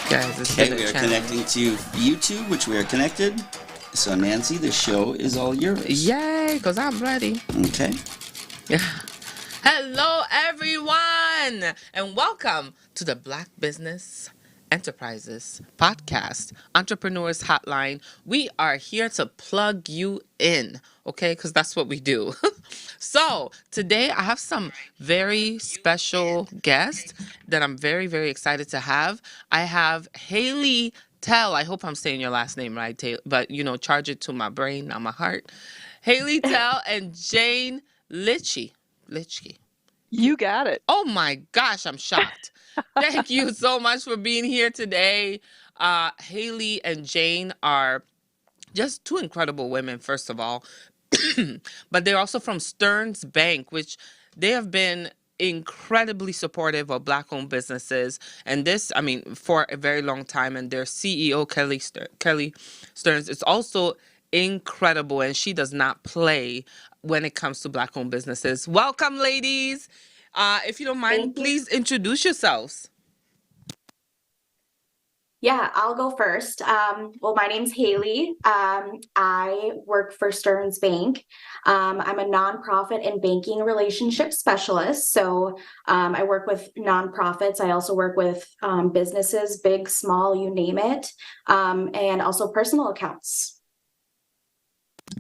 Guys, it's Okay, been a we are challenge. connecting to YouTube, which we are connected. So, Nancy, the show is all yours. Yay, because I'm ready. Okay. Hello, everyone, and welcome to the Black Business Enterprises Podcast, Entrepreneurs Hotline. We are here to plug you in, okay? Because that's what we do. So, today I have some very special guests that I'm very, very excited to have. I have Haley Tell. I hope I'm saying your last name right, but charge it to my brain, not my heart. Haley Tell and Jane Litchie. Litchie. You got it. Oh my gosh, I'm shocked. Thank you so much for being here today. Haley and Jane are just two incredible women, first of all. But they're also from Stearns Bank, which they have been incredibly supportive of Black-owned businesses. And this, for a very long time. And their CEO, Kelly Stearns, is also incredible. And she does not play when it comes to Black-owned businesses. Welcome, ladies. If you don't mind, Thank you. please introduce yourselves. Yeah, I'll go first. Well, my name's Haley. I work for Stearns Bank. I'm a nonprofit and banking relationship specialist. So I work with nonprofits. I also work with businesses, big, small, you name it, and also personal accounts.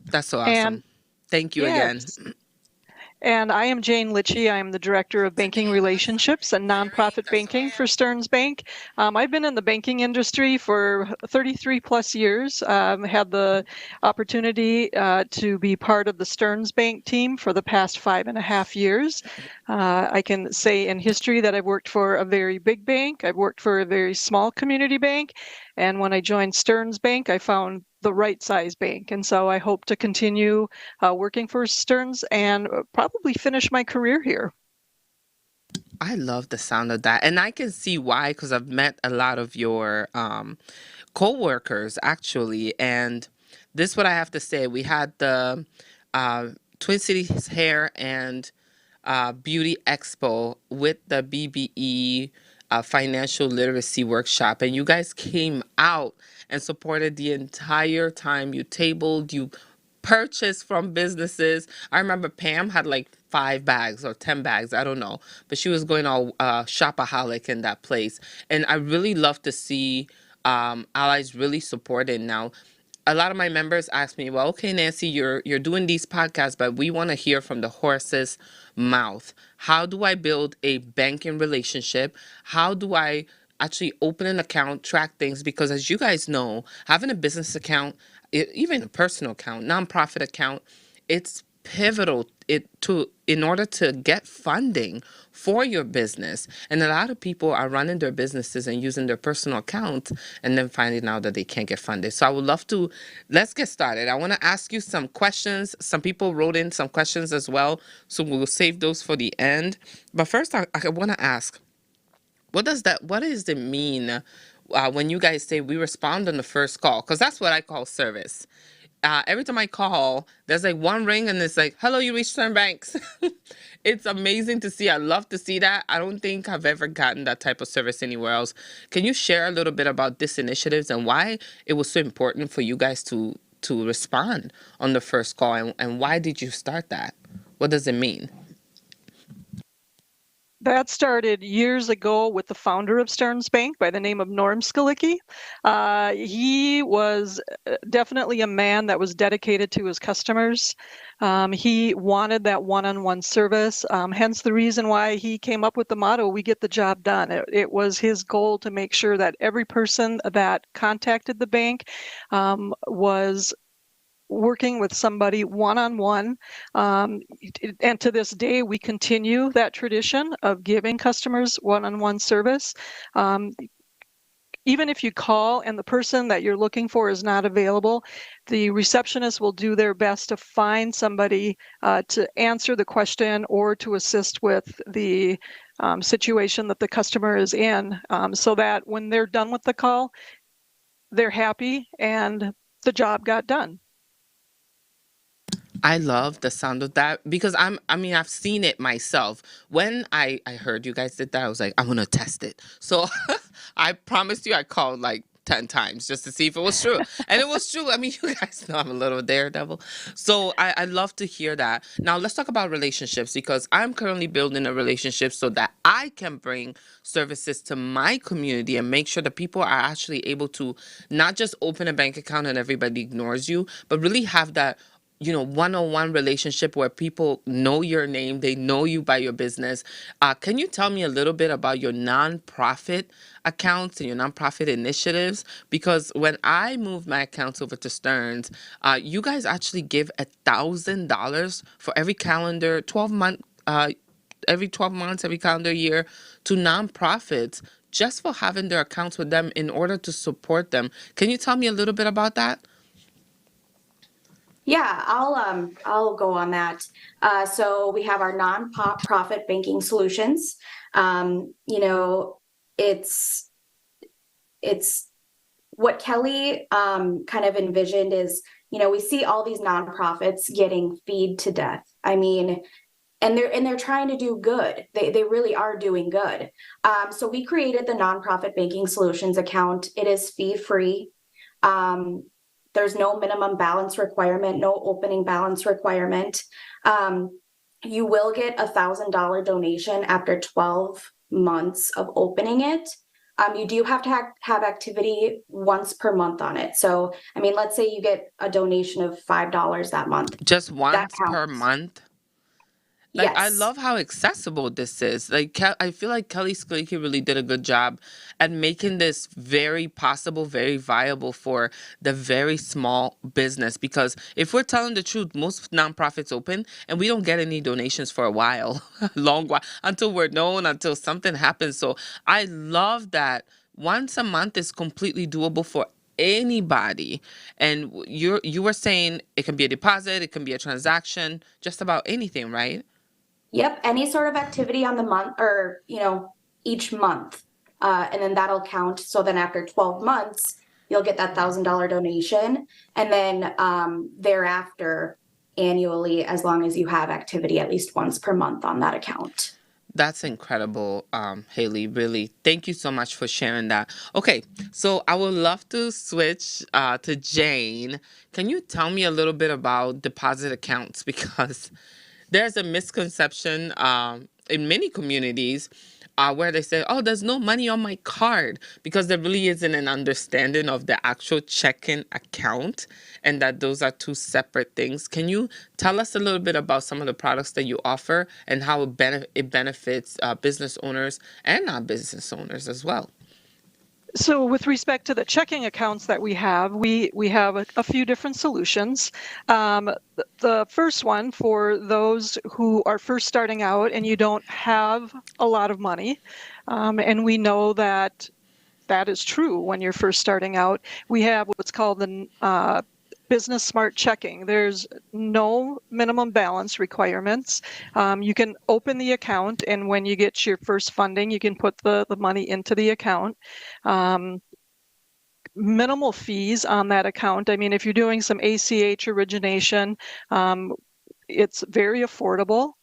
That's so awesome. And Thank you again. yes. And I am Jane Litchie. I am the Director of Banking Relationships and Nonprofit Banking for Stearns Bank. I've been in the banking industry for 33 plus years. Had the opportunity to be part of the Stearns Bank team for the past 5.5 years. I can say in history that I've worked for a very big bank. I've worked for a very small community bank. And when I joined Stearns Bank, I found the right size bank. And so I hope to continue working for Stearns and probably finish my career here. I love the sound of that. And I can see why, because I've met a lot of your co-workers, actually. And this is what I have to say. We had the Twin Cities Hair and Beauty Expo with the BBE Financial Literacy Workshop. And you guys came out and supported the entire time. You tabled, you purchased from businesses. I remember Pam had like 5 bags or 10 bags, I don't know, but she was going all shopaholic in that place. And I really love to see allies really supported. Now, a lot of my members ask me, well, okay, Nancy, you're doing these podcasts, but we want to hear from the horse's mouth. How do I build a banking relationship? How do I actually open an account, track things? Because as you guys know, having a business account, even a personal account, nonprofit account, it's pivotal in order to get funding for your business. And a lot of people are running their businesses and using their personal accounts and then finding out that they can't get funded. So I would love to, let's get started. I want to ask you some questions. Some people wrote in some questions as well, so we'll save those for the end. But first, I want to ask, what does it mean when you guys say we respond on the first call? Because that's what I call service. Every time I call, there's like one ring and it's like, hello, you reached Stearns Banks. It's amazing to see. I love to see that. I don't think I've ever gotten that type of service anywhere else. Can you share a little bit about this initiatives and why it was so important for you guys to respond on the first call, and why did you start that? What does it mean? That started years ago with the founder of Stearns Bank by the name of Norm Skalicki. He was definitely a man that was dedicated to his customers. He wanted that one-on-one service, hence the reason why he came up with the motto, we get the job done. It was his goal to make sure that every person that contacted the bank was working with somebody one-on-one. And to this day, we continue that tradition of giving customers one-on-one service. Even if you call and the person that you're looking for is not available, the receptionist will do their best to find somebody to answer the question or to assist with the situation that the customer is in, so that when they're done with the call, they're happy and the job got done. I love the sound of that because I've seen it myself. When I heard you guys did that, I was like, I want to test it. So I promised you I called like 10 times just to see if it was true. And it was true. I mean, you guys know I'm a little daredevil. So I love to hear that. Now, let's talk about relationships because I'm currently building a relationship so that I can bring services to my community and make sure that people are actually able to not just open a bank account and everybody ignores you, but really have that one-on-one relationship where people know your name, they know you by your business. Can you tell me a little bit about your nonprofit accounts and your nonprofit initiatives? Because when I moved my accounts over to Stearns, you guys actually give $1,000 for every calendar 12-month, every 12 months, every calendar year to nonprofits just for having their accounts with them in order to support them. Can you tell me a little bit about that? Yeah, I'll go on that. So we have our non-profit banking solutions. You know, it's it's what Kelly kind of envisioned is, we see all these nonprofits getting feed to death. I mean, and they're trying to do good. They really are doing good. So we created the nonprofit banking solutions account. It is fee free. Um, there's no minimum balance requirement, no opening balance requirement. Um, you will get $1,000 donation after 12 months of opening it. You do have to have activity once per month on it. So, I mean, let's say you get a donation of $5 that month. Just That once per counts. month? Like, I Yes. love how accessible this is. Like, I feel like Kelly Skleeke really did a good job at making this very possible, very viable for the very small business. Because if we're telling the truth, most nonprofits open and we don't get any donations for a while, long while, until we're known, until something happens. So I love that once a month is completely doable for anybody. And you were saying it can be a deposit, it can be a transaction, just about anything, right? Yep, any sort of activity on the month or, each month. And then that'll count. So then after 12 months, you'll get that $1,000 donation. And then thereafter, annually, as long as you have activity at least once per month on that account. That's incredible, Haley. Really, thank you so much for sharing that. Okay, so I would love to switch to Jane. Can you tell me a little bit about deposit accounts? Because there's a misconception in many communities where they say, oh, there's no money on my card because there really isn't an understanding of the actual checking account and that those are two separate things. Can you tell us a little bit about some of the products that you offer and how it benefits business owners and non-business owners as well? So with respect to the checking accounts that we have a few different solutions. The first one for those who are first starting out and you don't have a lot of money, and we know that that is true when you're first starting out. We have what's called the Business Smart Checking. There's no minimum balance requirements. You can open the account, and when you get your first funding, you can put the money into the account. Minimal fees on that account. I mean, if you're doing some ACH origination, it's very affordable.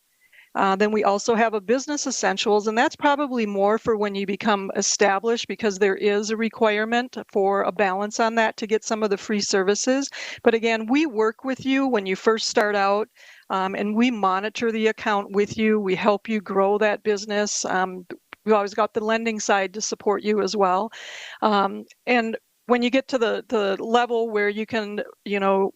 Then we also have a business essentials, and that's probably more for when you become established because there is a requirement for a balance on that to get some of the free services. But again, we work with you when you first start out, and we monitor the account with you. We help you grow that business. We've always got the lending side to support you as well. And when you get to the level where you can,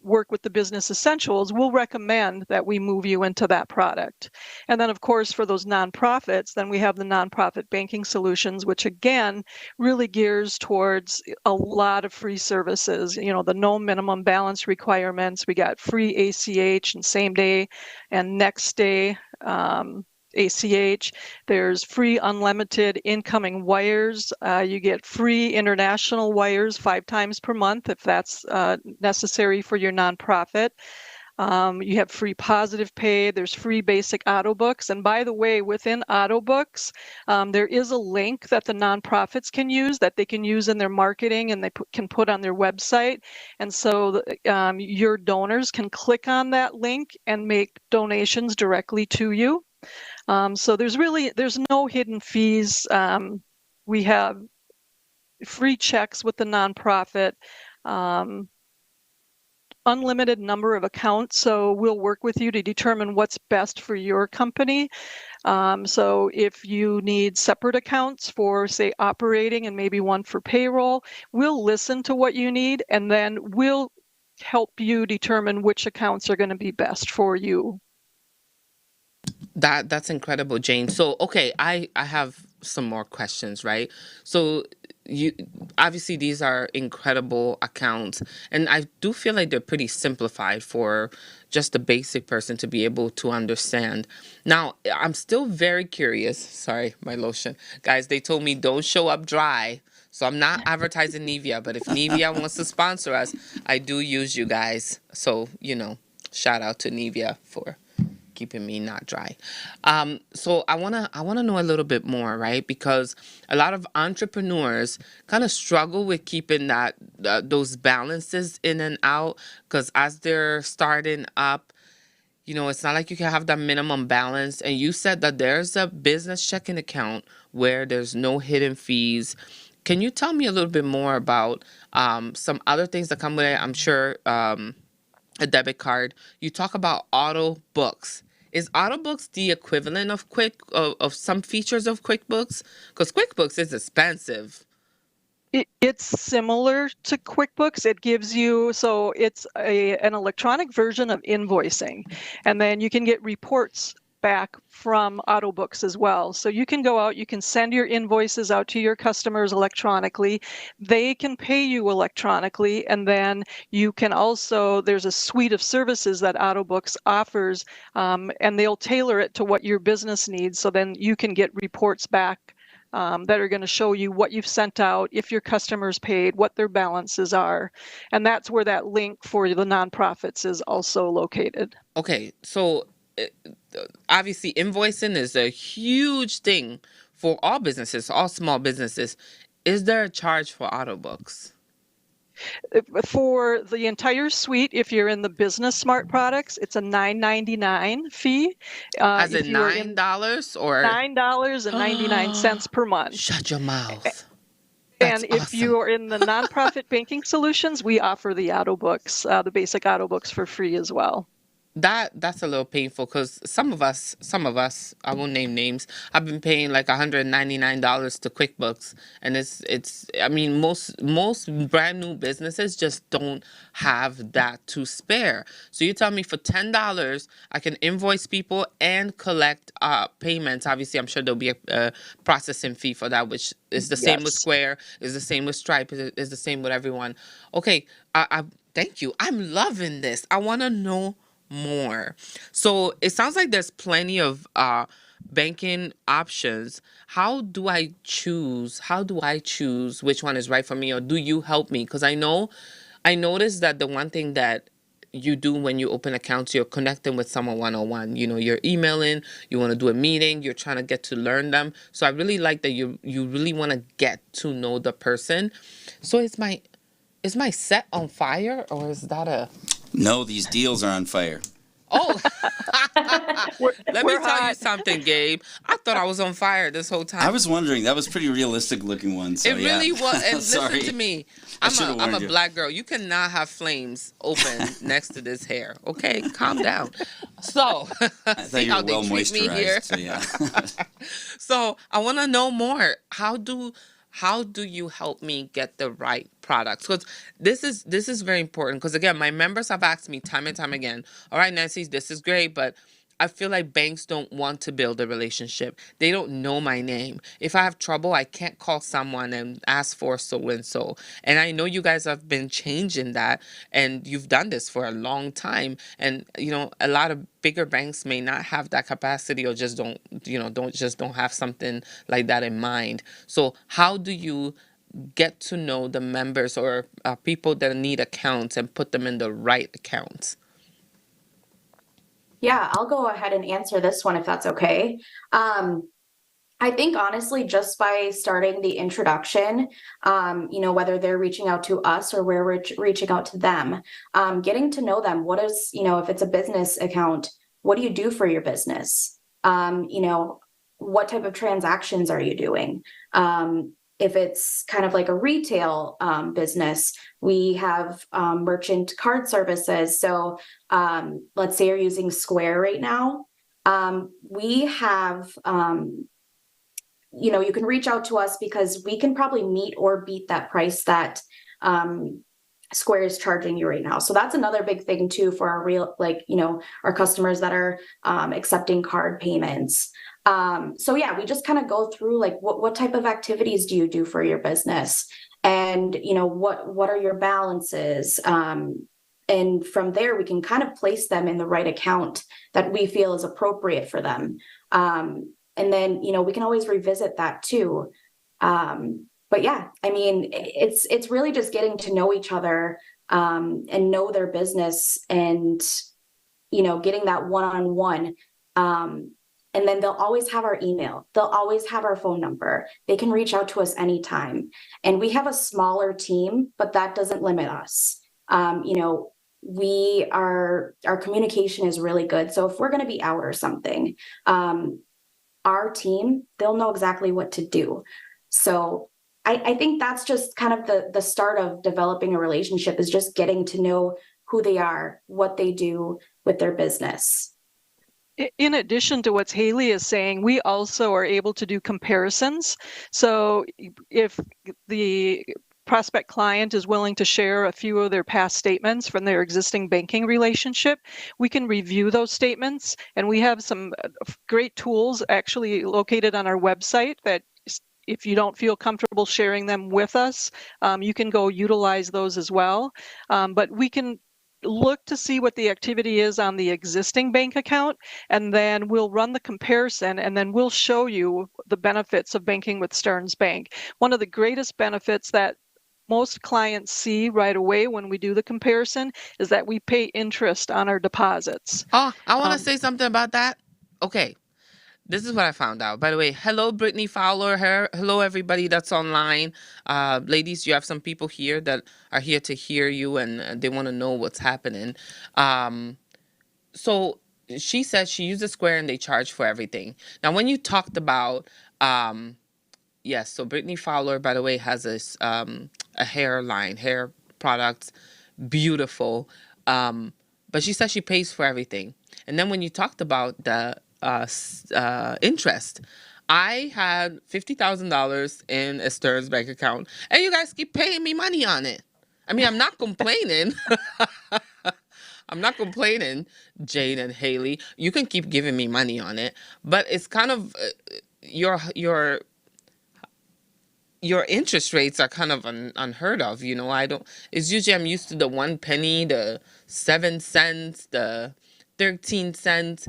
work with the business essentials, we'll recommend that we move you into that product. And then, of course, for those nonprofits, then we have the nonprofit banking solutions, which again really gears towards a lot of free services. The no minimum balance requirements. We got free ACH and same day and next day. ACH. There's free unlimited incoming wires. You get free international wires 5 times per month if that's necessary for your nonprofit. You have free positive pay. There's free basic auto books. And by the way, within auto books, there is a link that the nonprofits can use that they can use in their marketing and they can put on their website. And so your donors can click on that link and make donations directly to you. So there's no hidden fees. We have free checks with the nonprofit, unlimited number of accounts. So we'll work with you to determine what's best for your company. So if you need separate accounts for, say, operating and maybe one for payroll, we'll listen to what you need, and then we'll help you determine which accounts are going to be best for you. That's incredible, Jane. So, okay, I have some more questions, right? So, you obviously these are incredible accounts, and I do feel like they're pretty simplified for just the basic person to be able to understand. Now, I'm still very curious. Sorry, my lotion. Guys, they told me don't show up dry. So I'm not advertising Nivea, but if Nivea wants to sponsor us, I do use you guys. So, shout out to Nivea for keeping me not dry. So I wanna know a little bit more, right? Because a lot of entrepreneurs kind of struggle with keeping those balances in and out. Because as they're starting up, it's not like you can have that minimum balance. And you said that there's a business checking account where there's no hidden fees. Can you tell me a little bit more about some other things that come with it? I'm sure. A debit card. You talk about auto books. Is Autobooks the equivalent of of some features of QuickBooks? Because QuickBooks is expensive. It's similar to QuickBooks. It gives you, so it's an electronic version of invoicing, and then you can get reports back from Autobooks as well. So you can go out, you can send your invoices out to your customers electronically. They can pay you electronically, and then you can also, there's a suite of services that Autobooks offers, and they'll tailor it to what your business needs. So then you can get reports back that are going to show you what you've sent out, if your customers paid, what their balances are. And that's where that link for the nonprofits is also located. Okay, so obviously invoicing is a huge thing for all businesses, all small businesses. Is there a charge for Autobooks? For the entire suite, if you're in the Business Smart products, it's a $9.99 fee. As If in you are in $9 or $9.99 per month. shut your mouth. That's And if awesome. you are in the nonprofit banking solutions, we offer the Autobooks, the basic Autobooks for free as well. That's a little painful because some of us, I won't name names, I've been paying like $199 to QuickBooks, and it's I mean most brand new businesses just don't have that to spare. So you tell me for $10 I can invoice people and collect payments. Obviously, I'm sure there'll be a processing fee for that, which is the same with Yes. Square, is the same with Stripe, is the same with everyone. Okay, I thank you. I'm loving this. I want to know more. So it sounds like there's plenty of banking options. How do I choose which one is right for me, or do you help me? Because I noticed that the one thing that you do when you open accounts, you're connecting with someone one-on-one. You're emailing, you want to do a meeting, you're trying to get to learn them. So I really like that you really want to get to know the person. So is my set on fire, or is that a No, these deals are on fire. Oh, We're, let me we're tell you hot. something, Gabe. I thought I was on fire this whole I time. was wondering, that was pretty realistic looking one. So It yeah. really was. And Sorry. listen to me. I I'm should a have I'm warned a you. black girl. You cannot have flames open next to this hair. Okay, calm down. So, I thought see you how were they well treat me here. moisturized. So yeah. So I want to know more. How do you help me get the right products? Because this is very important. Because again, my members have asked me time and time again. All right, Nancy, this is great, but I feel like banks don't want to build a relationship. They don't know my name. If I have trouble, I can't call someone and ask for so and so. And I know you guys have been changing that, and you've done this for a long time. And a lot of bigger banks may not have that capacity, or just don't have something like that in mind. So how do you get to know the members, or people that need accounts, and put them in the right accounts? Yeah, I'll go ahead and answer this one if that's okay. Um, I think honestly, just by starting the introduction, whether they're reaching out to us or we're reaching out to them, getting to know them. What is, if it's a business account, what do you do for your business? What type of transactions are you doing? if it's kind of like a retail business, we have merchant card services. So let's say you're using Square right now. We have, you can reach out to us because we can probably meet or beat that price that Square is charging you right now. So that's another big thing too for our our customers that are accepting card payments. So yeah, we just kind of go through like what type of activities do you do for your business, and what are your balances. And from there, we can kind of place them in the right account that we feel is appropriate for them. And then, we can always revisit that too. But yeah, I mean, it's really just getting to know each other, and know their business, and, getting that one-on-one. And then they'll always have our email. They'll always have our phone number. They can reach out to us anytime. And we have a smaller team, but that doesn't limit us. Our communication is really good. So if we're going to be out or something, our team, they'll know exactly what to do. So I think that's just kind of the start of developing a relationship, is just getting to know who they are, what they do with their business. In addition to what Haley is saying, we also are able to do comparisons. So if the prospect client is willing to share a few of their past statements from their existing banking relationship, we can review those statements. And we have some great tools actually located on our website that, if you don't feel comfortable sharing them with us, you can go utilize those as well. But we can look to see what the activity is on the existing bank account, and then we'll run the comparison, and then we'll show you the benefits of banking with Stearns Bank. One of the greatest benefits that most clients see right away when we do the comparison is that we pay interest on our deposits. Oh, I want to say something about that. Okay. This is what I found out. By the way, hello, Brittany Fowler. Hello, everybody that's online. Ladies, you have some people here that are here to hear you, and they want to know what's happening. So she said she uses Square and they charge for everything. Now, when you talked about, yes, so Brittany Fowler, by the way, has a hair products, beautiful. But she says she pays for everything. And then when you talked about the interest, I had $50,000 in a Stearns Bank account, and you guys keep paying me money on it. I mean, I'm not complaining. I'm not complaining, Jane and Haley. You can keep giving me money on it, but it's kind of your interest rates are kind of unheard of. I don't. It's usually I'm used to the 1 penny, the 7 cents, the 13 cents.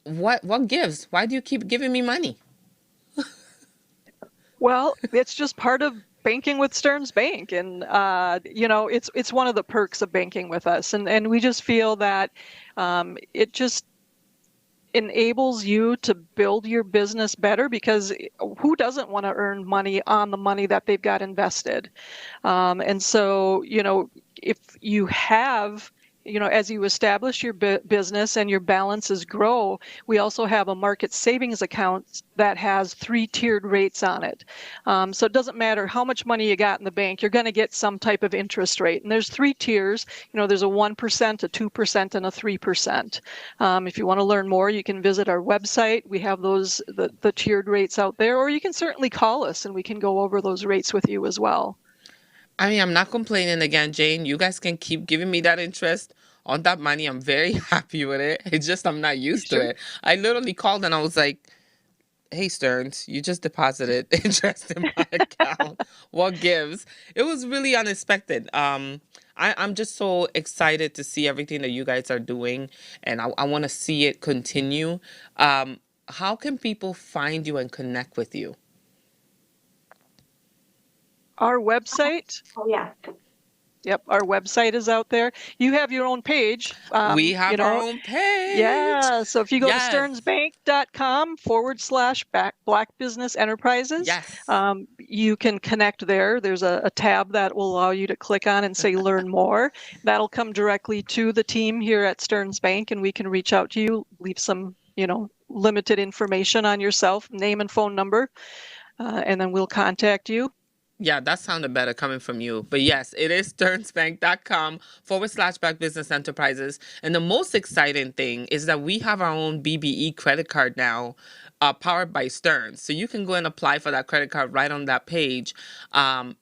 What gives? Why do you keep giving me money? Well, it's just part of banking with Stearns Bank, and it's one of the perks of banking with us, and we just feel that it just enables you to build your business better, because who doesn't want to earn money on the money that they've got invested? And so, if you have, as you establish your business and your balances grow, we also have a market savings account that has 3-tiered rates on it. So it doesn't matter how much money you got in the bank, you're going to get some type of interest rate. And there's 3 tiers. There's a 1%, a 2%, and a 3%. If you want to learn more, you can visit our website. We have the tiered rates out there, or you can certainly call us and we can go over those rates with you as well. I mean, I'm not complaining again, Jane. You guys can keep giving me that interest on that money. I'm very happy with it. It's just I'm not used to it. I literally called and I was like, hey, Stearns, you just deposited interest in my account. What gives? It was really unexpected. I'm just so excited to see everything that you guys are doing, and I want to see it continue. How can people find you and connect with you? Our website. Oh yeah. Yep, our website is out there. You have your own page. We have our own page. Yeah, so if you go to Yes. stearnsbank.com/Black Business Enterprises, Yes. you can connect there. There's a tab that will allow you to click on and say learn more. That'll come directly to the team here at Stearns Bank, and we can reach out to you, leave some, limited information on yourself, name and phone number. and then we'll contact you. Yeah, that sounded better coming from you. But yes, it is stearnsbank.com/Black Business Enterprises. And the most exciting thing is that we have our own BBE credit card now, powered by Stearns. So you can go and apply for that credit card right on that page. And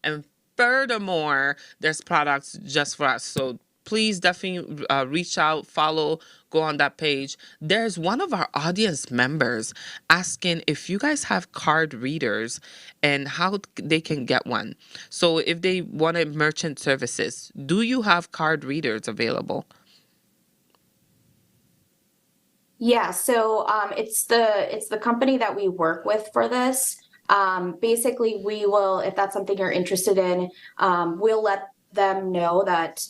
furthermore, there's products just for us. So please definitely reach out, follow, go on that page. There's one of our audience members asking if you guys have card readers and how they can get one. So if they wanted merchant services, do you have card readers available? Yeah, so it's the company that we work with for this. Basically, we will, if that's something you're interested in, we'll let them know that,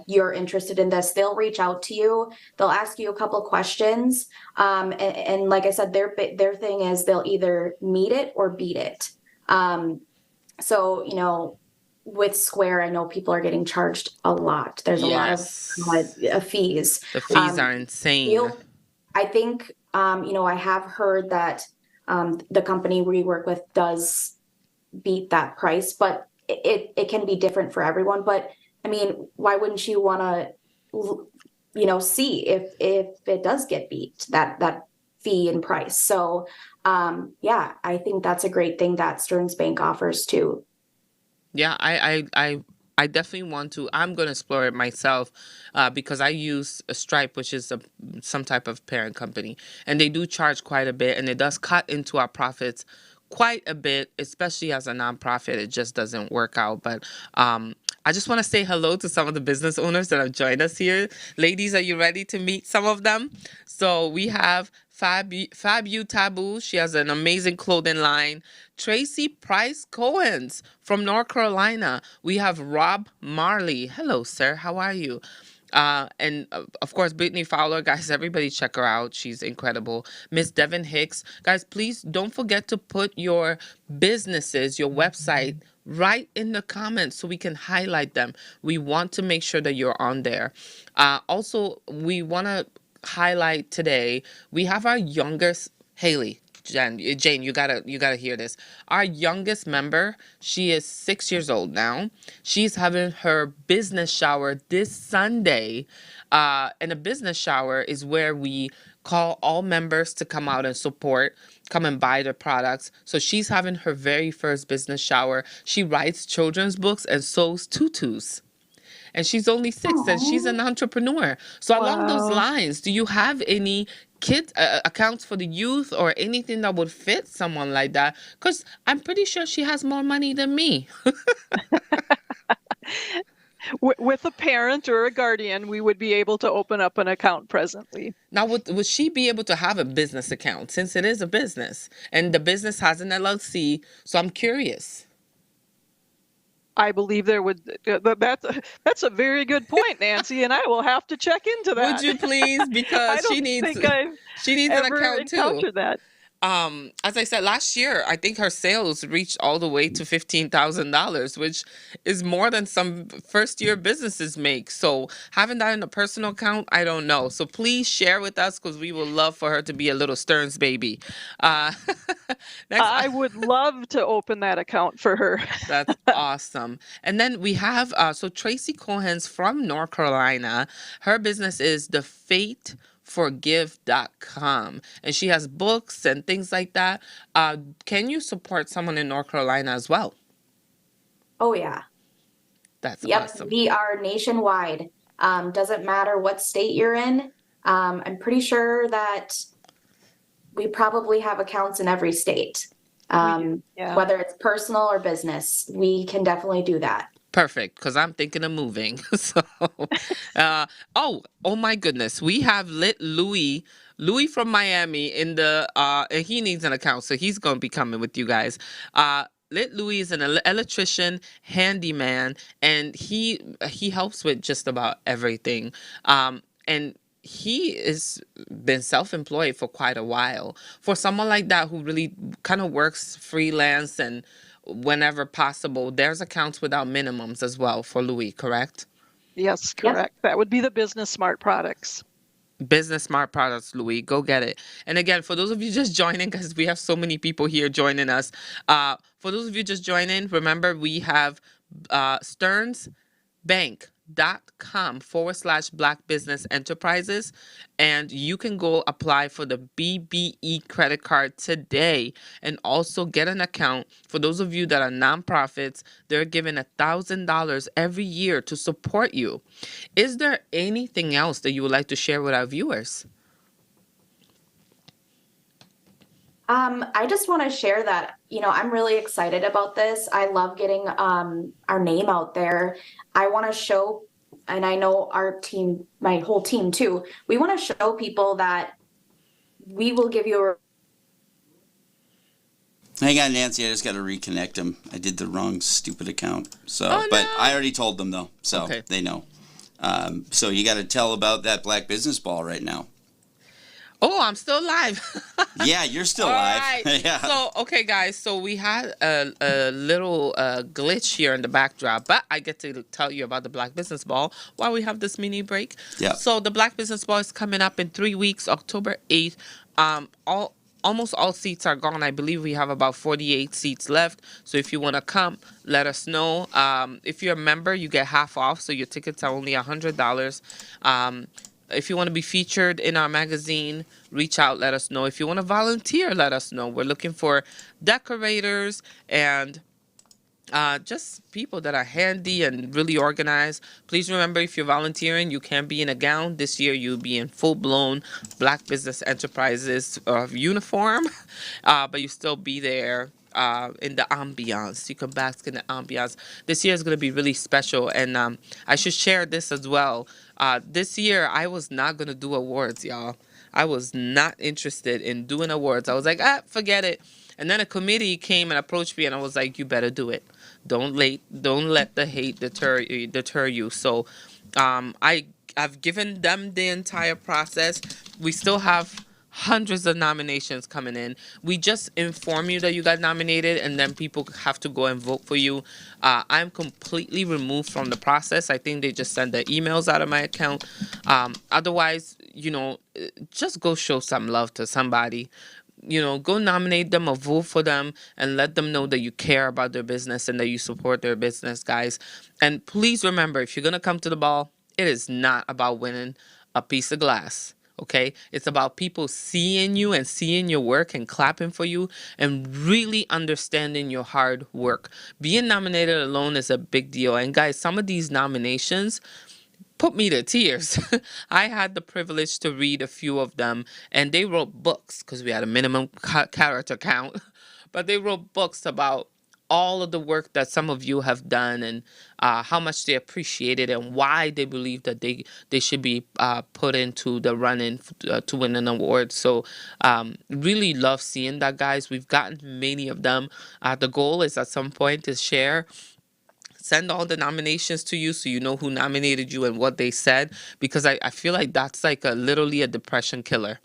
you're interested in this. They'll reach out to you. They'll ask you a couple questions. And like I said, their thing is they'll either meet it or beat it. So, with Square, I know people are getting charged a lot. There's a lot of Yes. fees. The fees are insane. I think, I have heard that the company we work with does beat that price, but it can be different for everyone. But I mean, why wouldn't you want to, see if it does get beat, that fee and price? So, yeah, I think that's a great thing that Stearns Bank offers too. Yeah, I definitely want to. I'm going to explore it myself because I use a Stripe, which is some type of parent company, and they do charge quite a bit, and it does cut into our profits quite a bit, especially as a nonprofit. It just doesn't work out. But I just want to say hello to some of the business owners that have joined us here. Ladies, are you ready to meet some of them? So we have Fabu Taboo. She has an amazing clothing line. Tracy Price Cohens from North Carolina. We have Rob Marley. Hello, sir. How are you? And of course, Brittany Fowler, guys, everybody check her out. She's incredible. Miss Devin Hicks, guys, please don't forget to put your businesses, your website, right in the comments so we can highlight them. We want to make sure that you're on there. Also, we want to highlight today, we have our youngest, Haley. Jane, you gotta hear this. Our youngest member, she is 6 years old now. She's having her business shower this Sunday. And a business shower is where we call all members to come out and support, come and buy the products. So she's having her very first business shower. She writes children's books and sews tutus, and she's only 6 and she's Oh, an entrepreneur. So along those Wow. lines, do you have any kid accounts for the youth or anything that would fit someone like that? Because I'm pretty sure she has more money than me. With a parent or a guardian, we would be able to open up an account presently. Now, would she be able to have a business account since it is a business and the business has an LLC? So I'm curious. I believe there would. That's a very good point, Nancy, and I will have to check into Would that. you please? I Because don't think I've she needs an ever account too. encountered that. As I said last year, I think her sales reached all the way to $15,000, which is more than some first year businesses make. So having that in a personal account, I don't know. So please share with us because we would love for her to be a little Stearns baby. Uh, next, I would love to open that account for her. that's awesome. And then we have so Tracy Cohen's from North Carolina. Her business is thefaithforgive.com, and she has books and things like that. Can you support someone in North Carolina as well? oh yeah. That's Yep, awesome. we are nationwide. Doesn't matter what state you're in. I'm pretty sure that we probably have accounts in every state. Yeah. Whether it's personal or business, we can definitely do that. Perfect, because I'm thinking of moving. So, oh my goodness, we have Lit Louis from Miami in the and he needs an account, so he's gonna be coming with you guys. Lit Louis is an electrician, handyman, and he helps with just about everything. And he is been self-employed for quite a while. For someone like that who really kind of works freelance and whenever possible, there's accounts without minimums as well for Louis, correct? Yes, Yep. correct. That would be the Business Smart products. Business Smart Products, Louis. Go get it. And again, for those of you just joining, because we have so many people here joining us, for those of you just joining, remember we have Stearns Bank.com/Black Business Enterprises, and you can go apply for the BBE credit card today and also get an account. For those of you that are nonprofits, they're giving $1,000 every year to support you. Is there anything else that you would like to share with our viewers? I just want to share that, I'm really excited about this. I love getting our name out there. I want to show, and I know our team, my whole team too, we want to show people that we will give you a Hang on, Nancy. I just got to reconnect them. I did the wrong stupid account. So, Oh, but no. I already told them though, so Okay. they know. So you got to tell about that Black Business Ball right now. Oh, I'm still live. Yeah, you're still All live. right. Yeah. So, okay, guys. So we had a little glitch here in the backdrop, but I get to tell you about the Black Business Ball while we have this mini break. Yeah. So the Black Business Ball is coming up in 3 weeks, October 8th. Almost all seats are gone. I believe we have about 48 seats left. So if you want to come, let us know. If you're a member, you get half off. So your tickets are only $100. If you want to be featured in our magazine, reach out, let us know. If you want to volunteer, let us know. We're looking for decorators and just people that are handy and really organized. Please remember, if you're volunteering, you can't be in a gown. This year, you'll be in full-blown Black Business Enterprises uniform, but you still be there in the ambiance. You can bask in the ambiance. This year is going to be really special, and I should share this as well. This year, I was not going to do awards, y'all. I was not interested in doing awards. I was like, forget it. And then a committee came and approached me, and I was like, you better do it. Don't let the hate deter you. So I've given them the entire process. We still have hundreds of nominations coming in. We just inform you that you got nominated, and then people have to go and vote for you. I'm completely removed from the process. I think they just send the emails out of my account. Otherwise, just go show some love to somebody. Go nominate them or vote for them and let them know that you care about their business and that you support their business, guys. And please remember, if you're going to come to the ball, it is not about winning a piece of glass. Okay? It's about people seeing you and seeing your work and clapping for you and really understanding your hard work. Being nominated alone is a big deal. And guys, some of these nominations put me to tears. I had the privilege to read a few of them, and they wrote books because we had a minimum character count, but they wrote books about all of the work that some of you have done and how much they appreciate it and why they believe that they should be put into the running to win an award. So really love seeing that, guys. We've gotten many of them. The goal is at some point to send all the nominations to you so you know who nominated you and what they said, because I feel like that's like literally a depression killer.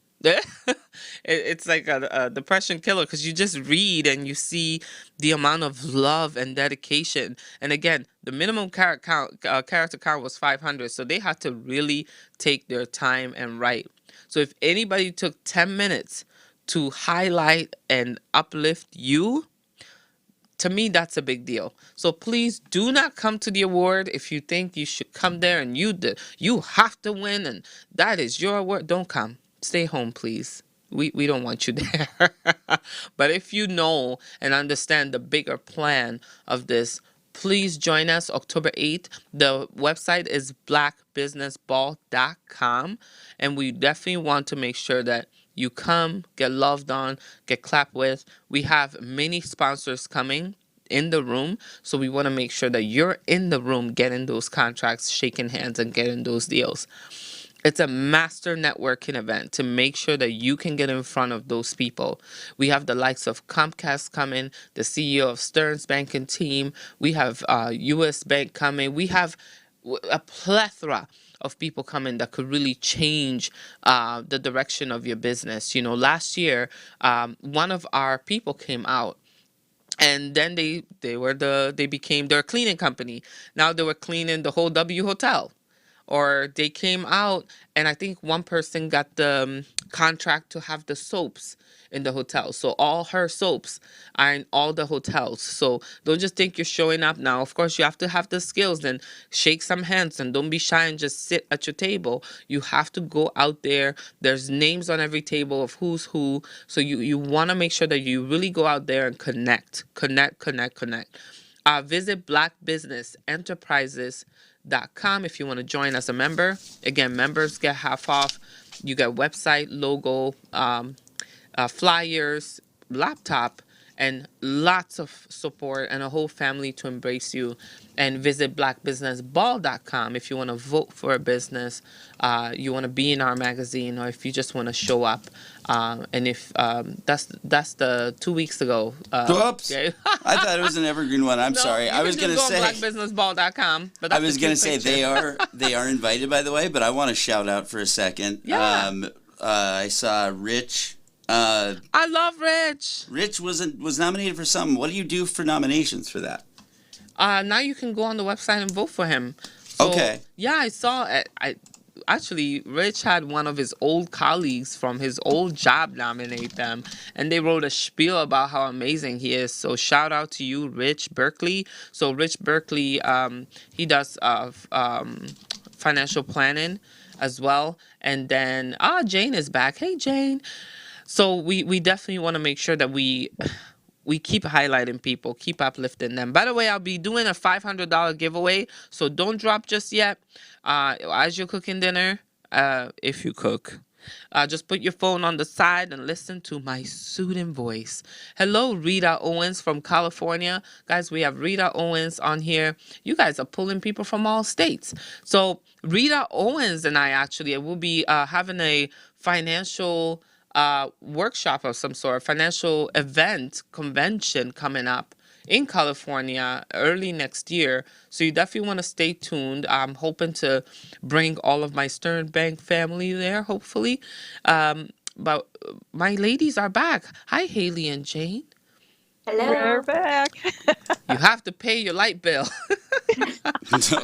It's like a depression killer because you just read and you see the amount of love and dedication. And again, the minimum character count was 500, so they had to really take their time and write. So if anybody took 10 minutes to highlight and uplift you, to me, that's a big deal. So please do not come to the award if you think you should come there and you have to win and that is your award. Don't come. Stay home, please. We don't want you there. But if you know and understand the bigger plan of this, please join us October 8th. The website is blackbusinessball.com, and we definitely want to make sure that you come, get loved on, get clapped with. We have many sponsors coming in the room, so we want to make sure that you're in the room getting those contracts, shaking hands, and getting those deals. It's a master networking event to make sure that you can get in front of those people. We have the likes of Comcast coming, the CEO of Stearns Bank and team. We have US Bank coming. We have a plethora of people coming that could really change the direction of your business. Last year, one of our people came out, and then they became their cleaning company. Now they were cleaning the whole W Hotel. or they came out, and I think one person got the contract to have the soaps in the hotel. So all her soaps are in all the hotels. So don't just think you're showing up now. Of course, you have to have the skills and shake some hands, and don't be shy and just sit at your table. You have to go out there. There's names on every table of who's who. So you want to make sure that you really go out there and connect. Visit blackbusinessenterprises.com if you want to join as a member. Again, members get half off. You get website, logo, flyers, laptop, and lots of support and a whole family to embrace you. And visit blackbusinessball.com if you want to vote for a business, you want to be in our magazine, or if you just want to show up. And if that's the 2 weeks ago. Whoops. Okay. I thought it was an evergreen one. I'm No, sorry. you I can was just going to go say on blackbusinessball.com. But I that's was a going to cute say picture. they are invited, by the way, but I want to shout out for a second. Yeah. I saw Rich. I love Rich. Rich was nominated for something. What do you do for nominations for that? Now you can go on the website and vote for him. So, Okay. yeah, I saw it. Actually, Rich had one of his old colleagues from his old job nominate them, and they wrote a spiel about how amazing he is. So shout out to you, Rich Berkeley. So Rich Berkeley, he does financial planning as well. And then Jane is back. Hey, Jane. So we definitely want to make sure that we keep highlighting people, keep uplifting them. By the way, I'll be doing a $500 giveaway, so don't drop just yet. As you're cooking dinner, if you cook, just put your phone on the side and listen to my soothing voice. Hello, Rita Owens from California. Guys, we have Rita Owens on here. You guys are pulling people from all states. So Rita Owens and I actually will be having a financial workshop of some sort, financial event, convention coming up in California early next year. So you definitely want to stay tuned. I'm hoping to bring all of my Stearns Bank family there, hopefully. But my ladies are back. Hi, Haley and Jane. We're Hello. back. You have to pay your light bill. So,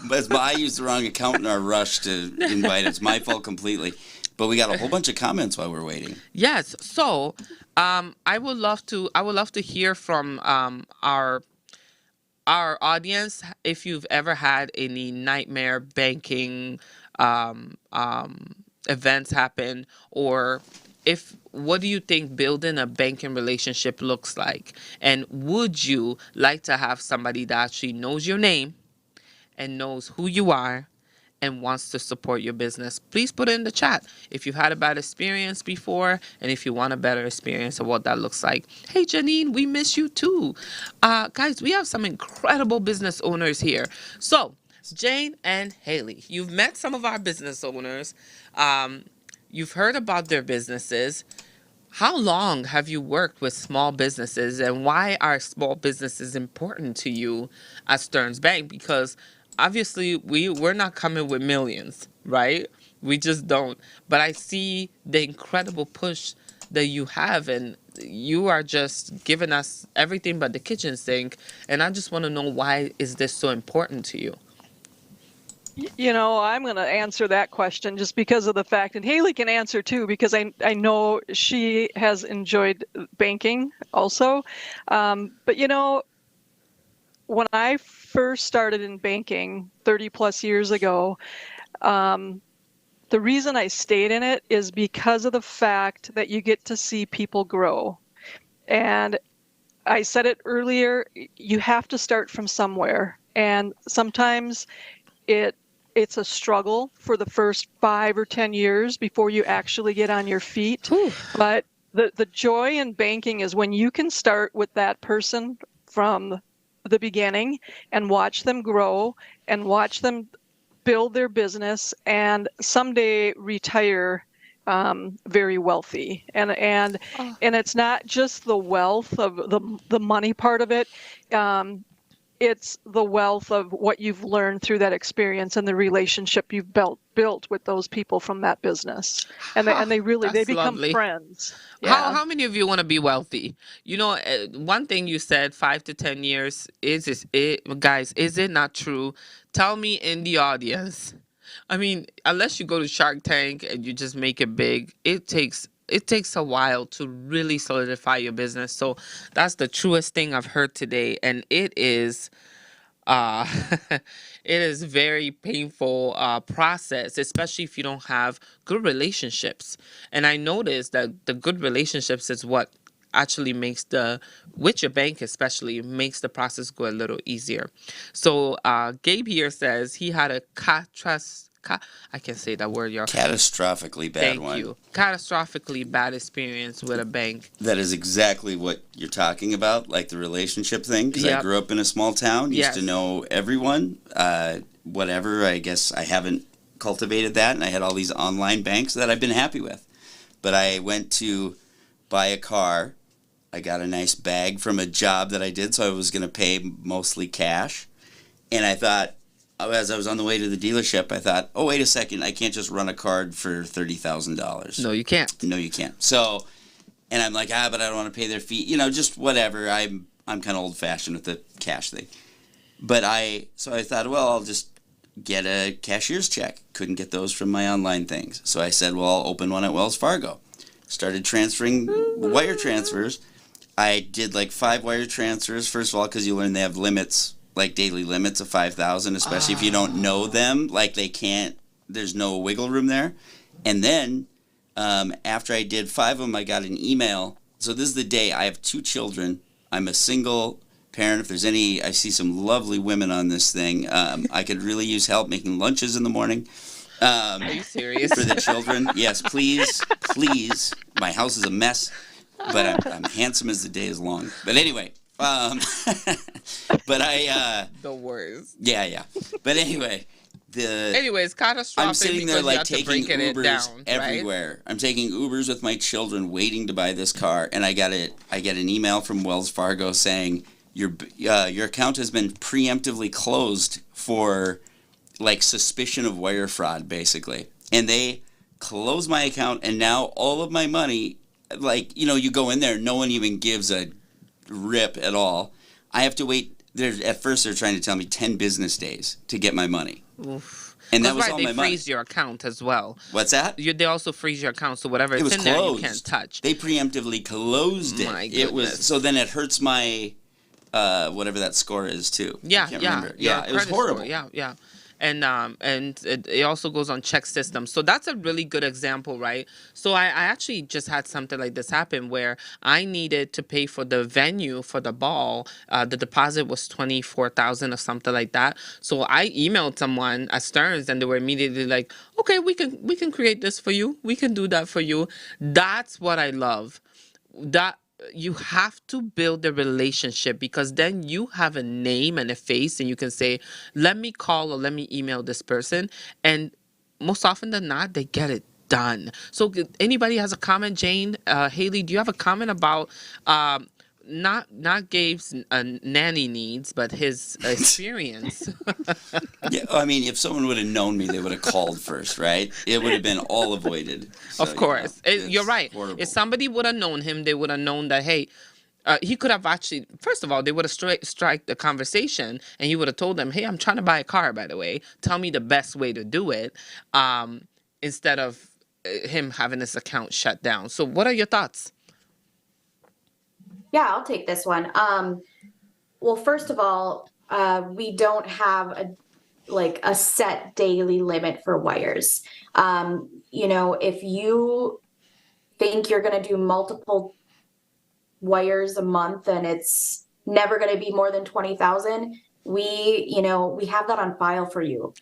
But I used the wrong account in our rush to invite. It's my fault completely. But we got a whole bunch of comments while we're waiting. yes. So, I would love to hear from our audience if you've ever had any nightmare banking events happen, or if what do you think building a banking relationship looks like, and would you like to have somebody that actually knows your name and knows who you are and wants to support your business? Please put it in the chat if you've had a bad experience before, and if you want a better experience of what that looks like. Hey, Janine, we miss you too. Guys, we have some incredible business owners here. So, Jane and Haley, you've met some of our business owners. You've heard about their businesses. How long have you worked with small businesses, and why are small businesses important to you at Stearns Bank? Because obviously we're not coming with millions, right? We just don't. But I see the incredible push that you have, and you are just giving us everything but the kitchen sink. And I just want to know, why is this so important to you? I'm going to answer that question just because of the fact, and Haley can answer too, because I know she has enjoyed banking also. But when I first started in banking 30 plus years ago, the reason I stayed in it is because of the fact that you get to see people grow. And I said it earlier, you have to start from somewhere. And sometimes it's a struggle for the first 5 or 10 years before you actually get on your feet. Whew. But the joy in banking is when you can start with that person from the beginning and watch them grow and watch them build their business and someday retire very wealthy. And it's not just the wealth of the money part of it. It's the wealth of what you've learned through that experience and the relationship you've built with those people from that business. And they That's become lovely. friends. How many of you want to be wealthy? One thing you said, 5 to 10 years, guys, is it not true? Tell me in the audience. I mean, unless you go to Shark Tank and you just make it big, it takes a while to really solidify your business. So that's the truest thing I've heard today, and it is uh it is very painful process, especially if you don't have good relationships. And I noticed that the good relationships is what actually makes the with your bank especially makes the process go a little easier. So Gabe here says he had a I can't say that word, y'all. Catastrophically bad Thank one. you. Catastrophically bad experience with a bank. That is exactly what you're talking about, like the relationship thing. Because I Yep. grew up in a small town, used to Yes. know everyone. Whatever, I guess I haven't cultivated that, and I had all these online banks that I've been happy with. But I went to buy a car. I got a nice bag from a job that I did, so I was going to pay mostly cash. And I thought, as I was on the way to the dealership, I thought, oh, wait a second, I can't just run a card for $30,000. No, you can't. No, you can't. So, and I'm like, but I don't want to pay their fee. Just whatever. I'm kind of old fashioned with the cash thing. But so I thought, well, I'll just get a cashier's check. Couldn't get those from my online things. So I said, well, I'll open one at Wells Fargo. Started transferring wire transfers. I did like 5 wire transfers. First of all, because you learn they have limits, like daily limits of 5,000, especially if you don't know them. Like they can't. There's no wiggle room there. And then after I did 5 of them, I got an email. So this is the day. I have 2 children. I'm a single parent. If there's any, I see some lovely women on this thing. I could really use help making lunches in the morning. Are you serious? For the children? Yes, please, please. My house is a mess, but I'm handsome as the day is long. But anyway, but The worst. yeah. But anyway, Anyways, catastrophic. I'm sitting there because you like have to taking break it Ubers down, everywhere. right? I'm taking Ubers with my children, waiting to buy this car, and I get an email from Wells Fargo saying your account has been preemptively closed for like suspicion of wire fraud, basically. And they close my account, and now all of my money, like you go in there, no one even gives a rip at all. I have to wait. At first, they're trying to tell me 10 business days to get my money. Oof. And that 'Cause, was right, all they my money. freeze your account as well. What's that? They also freeze your account, so whatever It is was in there, closed. you can't touch. They preemptively closed it. My It was goodness. so then it hurts my whatever that score is too. Yeah, I can't yeah, remember. your Yeah, it was credit score, horrible. yeah. And it also goes on check system. So that's a really good example, right? So I actually just had something like this happen where I needed to pay for the venue for the ball. The deposit was 24,000 or something like that. So I emailed someone at Stearns, and they were immediately like, "Okay, we can create this for you. We can do that for you." That's what I love. That you have to build a relationship, because then you have a name and a face, and you can say, let me call or let me email this person, and most often than not they get it done. So anybody has a comment? Jane, Haley, do you have a comment about not Gabe's nanny needs, but his experience? Yeah, I mean, if someone would have known me, they would have called first, right? It would have been all avoided. So, Of course. You're it's right. horrible. If somebody would have known him, they would have known that, hey, he could have actually, first of all, they would have strike the conversation, and he would have told them, hey, I'm trying to buy a car, by the way. Tell me the best way to do it, instead of him having his account shut down. So what are your thoughts? Yeah, I'll take this one. Well, first of all, we don't have a set daily limit for wires. If you think you're going to do multiple wires a month and it's never going to be more than 20,000, we have that on file for you.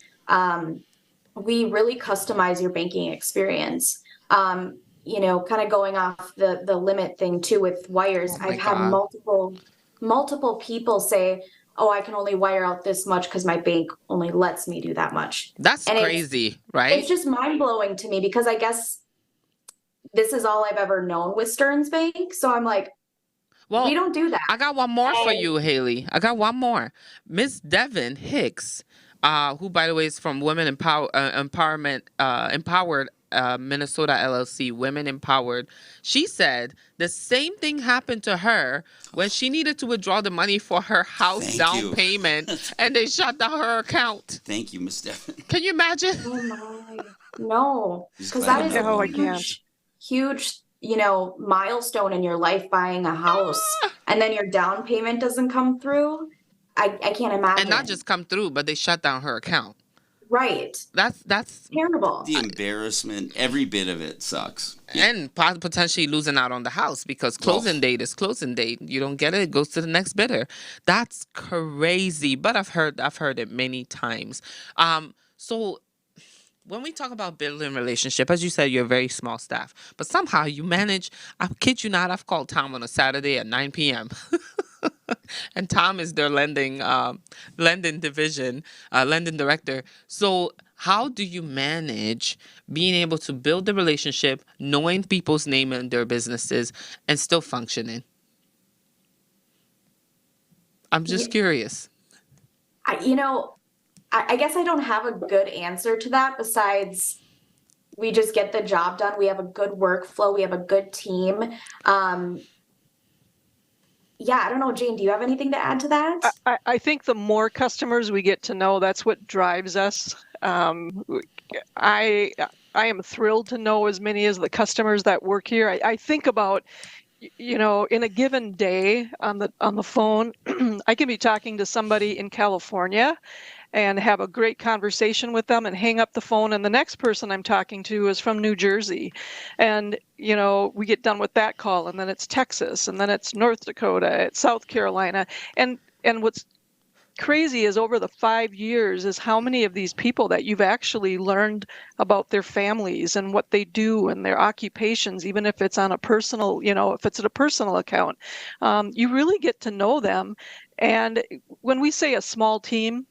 We really customize your banking experience. Kind of going off the limit thing too with wires. Oh my I've had God. multiple people say, oh, I can only wire out this much because my bank only lets me do that much. That's And crazy, it's right? just mind blowing to me, because I guess this is all I've ever known with Stearns Bank. So I'm like, we Well, don't do that. I got one more for And you, Haley. I got one more. Miss Devin Hicks, who, by the way, is from Women Empowerment, Empowered Minnesota LLC, Women Empowered. She said the same thing happened to her when she needed to withdraw the money for her house Thank down you. payment, and they shut down her account. Thank you, Miss Stephanie. Can you imagine? Oh my. No, Just because glad that I'm is not a Oh, I alone. can't. huge, milestone in your life buying a house, and then your down payment doesn't come through. I can't And not imagine. just come through, but they shut down her account. Right. That's Terrible. The embarrassment, every bit of it sucks. Yeah. and potentially losing out on the house because Oh, closing date is closing date. You don't get it, it goes to the next bidder. That's crazy. But I've heard it many times. So when we talk about building relationship, as you said, you're a very small staff, but somehow you manage. I kid you not, I've called Tom on a Saturday at 9 p.m. and Tom is their lending division, lending director. So how do you manage being able to build the relationship, knowing people's name and their businesses, and still functioning? I'm just Yeah, curious. I, I guess I don't have a good answer to that besides we just get the job done. We have a good workflow. We have a good team. Um, yeah, I don't know, Jane, do you have anything to add to that? I think the more customers we get to know, that's what drives us. I I am thrilled to know as many as the customers that work here. I think about, in a given day on the phone, I can be talking to somebody in California and have a great conversation with them and hang up the phone, and the next person I'm talking to is from New Jersey. And we get done with that call, and then it's Texas, and then it's North Dakota, it's South Carolina. And what's crazy is over the 5 years is how many of these people that you've actually learned about their families and what they do and their occupations, even if it's on a personal, if it's at a personal account. You really get to know them. And when we say a small team,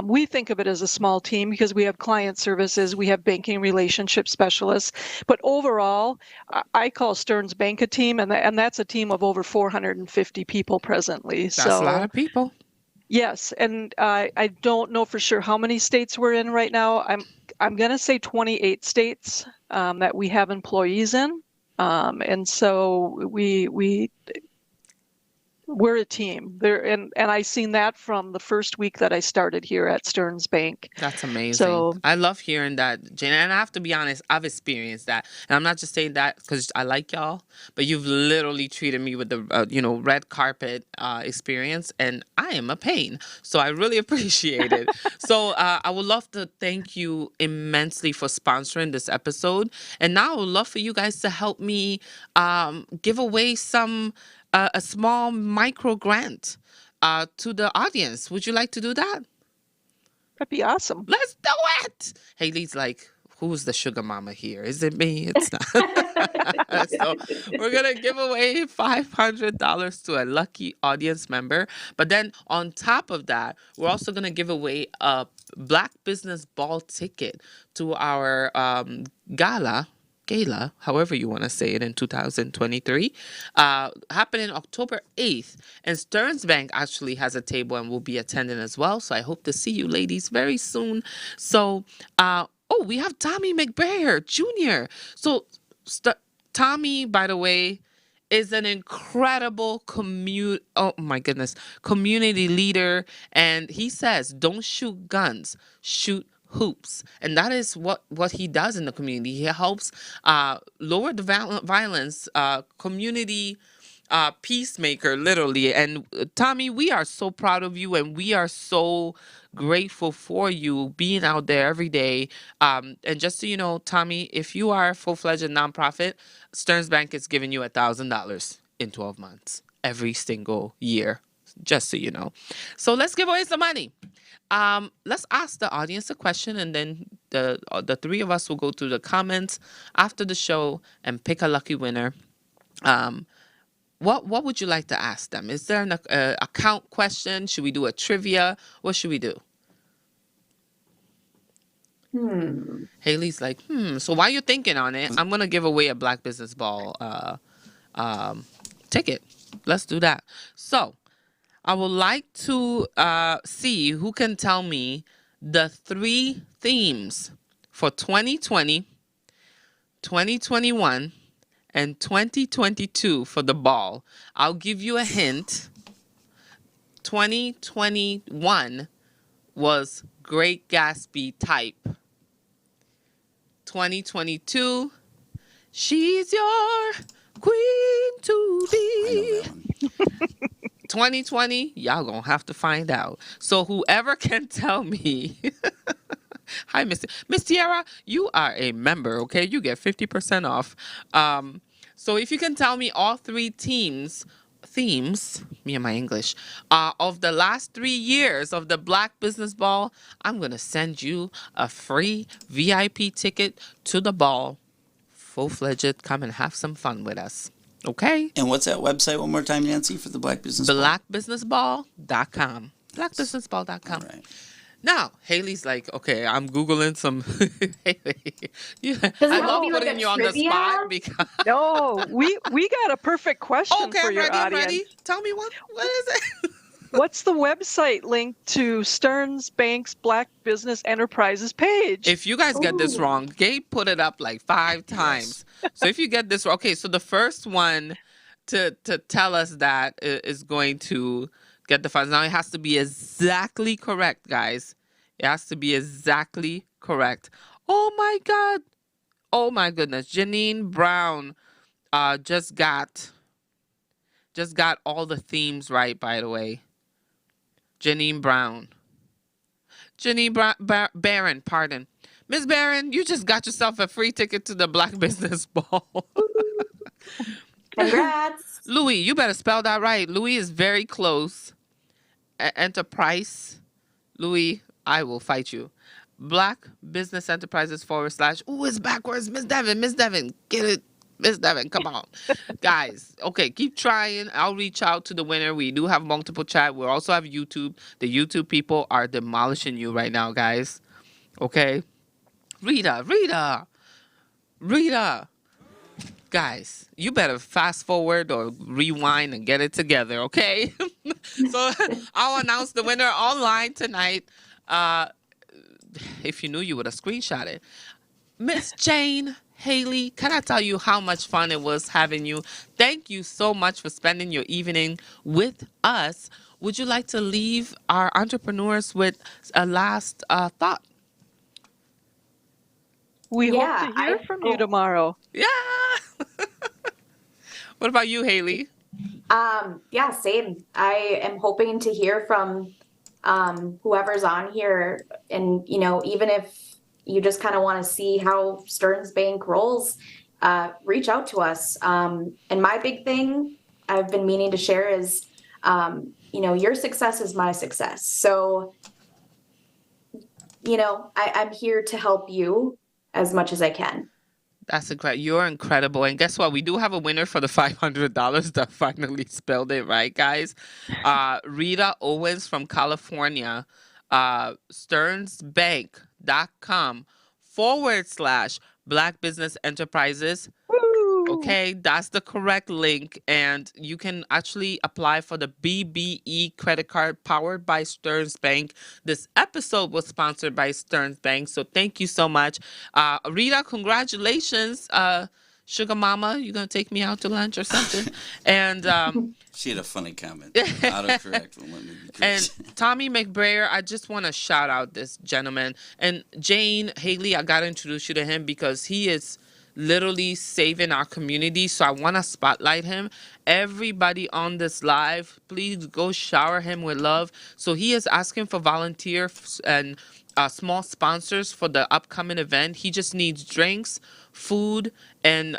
we think of it as a small team because we have client services, we have banking relationship specialists, but overall, I call Stearns Bank a team, and that's a team of over 450 people presently. That's a lot So of people. yes, and I don't know for sure how many states we're in right now. I'm going to say 28 states that we have employees in, and so we're a team there, and I seen that from the first week that I started here at Stearns Bank. That's amazing. So I love hearing that, Jane. And I have to be honest, I've experienced that. And I'm not just saying that because I like y'all, but you've literally treated me with the, red carpet experience. And I am a pain. So I really appreciate it. So I would love to thank you immensely for sponsoring this episode. And now I would love for you guys to help me give away a small micro grant to the audience. Would you like to do that? that'd be awesome. Let's do it. Haley's like, who's the sugar mama here? Is it me? It's not. So we're gonna give away $500 to a lucky audience member. But then on top of that, we're also gonna give away a Black Business Ball ticket to our gala, however you want to say it, in 2023, happening October 8th. And Stearns Bank actually has a table and will be attending as well. So I hope to see you ladies very soon. So, we have Tommy McBrayer Jr. So, Tommy, by the way, is an incredible oh my goodness, community leader. And he says, don't shoot guns, shoot hoops. And that is what he does in the community. He helps lower the violence, community peacemaker, literally. And Tommy, we are so proud of you, and we are so grateful for you being out there every day. And just so you know, Tommy, if you are a full-fledged nonprofit, Stearns Bank is giving you $1,000 in 12 months every single year. Just so you know. So let's give away some money. Let's ask the audience a question, and then the three of us will go through the comments after the show and pick a lucky winner. What would you like to ask them? Is there an account question? Should we do a trivia? What should we do? Haley's like, So while you're thinking on it, I'm gonna give away a Black Business Ball ticket. Let's do that. So I would like to see who can tell me the 3 themes for 2020 2021 and 2022 for the ball. I'll give you a hint. 2021 was Great Gatsby type. 2022, she's your queen to I be. know that one. 2020, y'all gonna have to find out. So whoever can tell me. Hi, Miss Tiara. You are a member, okay? You get 50% off. So if you can tell me all three themes, me and my English, of the last 3 years of the Black Business Ball, I'm gonna send you a free VIP ticket to the ball. Full-fledged, come and have some fun with us. Okay? And what's that website one more time, Nancy, for the Black Business Ball? Blackbusinessball.com. Blackbusinessball.com. All right. Now, Haley's like, okay, I'm Googling some. Haley, Does I it love help you with putting the you on the trivia? spot because. No, we got a perfect question Okay, for I'm your ready. I'm audience. ready. Tell me what is it? What's the website link to Stearns Bank's Black Business Enterprises page? If you guys get this Ooh. wrong, Gabe put it up like 5 times. So if you get this wrong, okay, so the first one to tell us that is going to get the funds. Now it has to be exactly correct, guys. It has to be exactly correct. Oh my God. Oh my goodness. Janine Brown just got all the themes right, by the way. Janine Brown. Barron, pardon. Miss Barron, you just got yourself a free ticket to the Black Business Ball. Congrats. Louis, you better spell that right. Louis is very close. Enterprise. Louis, I will fight you. Black Business Enterprises / Ooh, it's backwards. Miss Devin, get it. Miss Devin, come on. Guys, okay, keep trying. I'll reach out to the winner. We do have multiple chat. We also have YouTube. The YouTube people are demolishing you right now, guys. Okay? Rita. Guys, you better fast forward or rewind and get it together, okay? So I'll announce the winner online tonight. If you knew, you would have screenshot it. Miss Jane, Haley, can I tell you how much fun it was having you? Thank you so much for spending your evening with us. Would you like to leave our entrepreneurs with a last thought? We hope to hear I from you tomorrow. Yeah. What about you, Haley? Yeah, same. I am hoping to hear from whoever's on here, and even if you just kind of want to see how Stearns Bank rolls, reach out to us. And my big thing I've been meaning to share is, your success is my success. So, I'm here to help you as much as I can. That's incredible. You're incredible. And guess what? We do have a winner for the $500 that finally spelled it right, guys. Rita Owens from California. StearnsBank.com / Black Business Enterprises. Woo! Okay, that's the correct link. And you can actually apply for the BBE credit card powered by Stearns Bank. This episode was sponsored by Stearns Bank. So thank you so much. Rita, congratulations. Sugar Mama, you going to take me out to lunch or something? And She had a funny comment. Autocorrect won't let me be and crazy. Tommy McBrayer, I just want to shout out this gentleman. And Jane, Haley, I got to introduce you to him because he is literally saving our community. So I want to spotlight him. Everybody on this live, please go shower him with love. So he is asking for volunteers and small sponsors for the upcoming event. He just needs drinks, food, and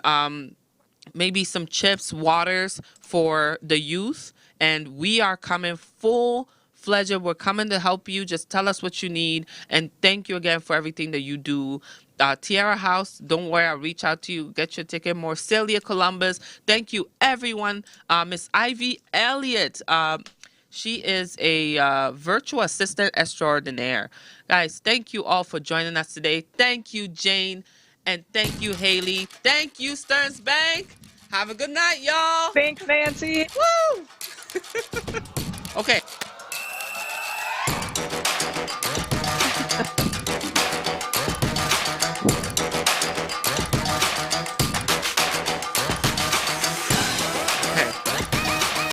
maybe some chips, waters for the youth. And we are coming full-fledged. We're coming to help you. Just tell us what you need. And thank you again for everything that you do. Tiara House, don't worry, I'll reach out to you. Get your ticket. Morcelia Columbus, thank you, everyone. Miss Ivy Elliott, she is a virtual assistant extraordinaire. Guys, thank you all for joining us today. Thank you, Jane. And thank you, Haley. Thank you, Stearns Bank. Have a good night, y'all. Thanks, Nancy. Woo! Okay.